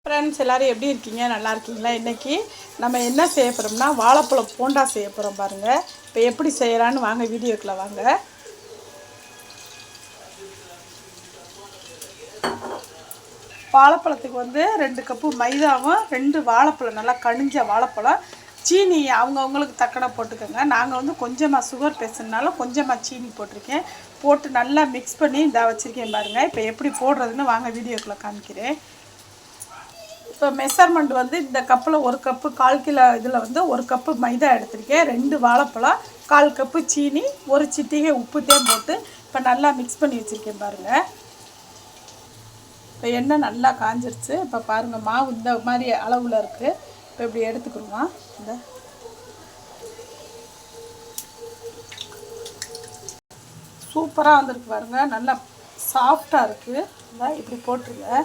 Friends எல்லோரும் எப்படி இருக்கீங்க? நல்லா இருக்கீங்களா? இன்றைக்கி நம்ம என்ன செய்ய போகிறோம்னா வாழைப்பழம் போண்டா செய்ய போகிறோம் பாருங்கள். இப்போ எப்படி செய்யலான்னு வாங்க வீடியோக்குள்ளே வாங்க. வாழைப்பழத்துக்கு வந்து 2 கப்பு மைதாவும் 2 வாழைப்பழம் நல்லா கனிஞ்ச வாழைப்பழம், சீனி அவங்கவுங்களுக்கு தக்கன போட்டுக்கோங்க. நாங்கள் வந்து கொஞ்சமாக சுகர் பேசுனால கொஞ்சமாக சீனி போட்டிருக்கேன். போட்டு நல்லா மிக்ஸ் பண்ணி இந்த வச்சுருக்கேன் பாருங்கள். இப்போ எப்படி போடுறதுன்னு வாங்க வீடியோக்குள்ளே காமிக்கிறேன். இப்போ மெஷர்மெண்ட் வந்து இந்த கப்பில் 1 கப்பு 1/4 கிலோ இதில் வந்து 1 கப்பு மைதா எடுத்திருக்கேன், 2 வாழைப்பழம், 1/4 கப்பு சீனி, 1 சிட்டிகை உப்புத்தையும் போட்டு இப்போ நல்லா மிக்ஸ் பண்ணி வச்சுருக்கேன் பாருங்கள். இப்போ எண்ணெய் நல்லா காஞ்சிருச்சு. இப்போ பாருங்கள் மாவு இந்த மாதிரி அளவில் இருக்குது. இப்போ இப்படி எடுத்துக்கிடுவோம். இந்த சூப்பராக வந்திருக்கு பாருங்கள், நல்லா சாஃப்டாக இருக்குது. இப்படி போட்டுருங்க.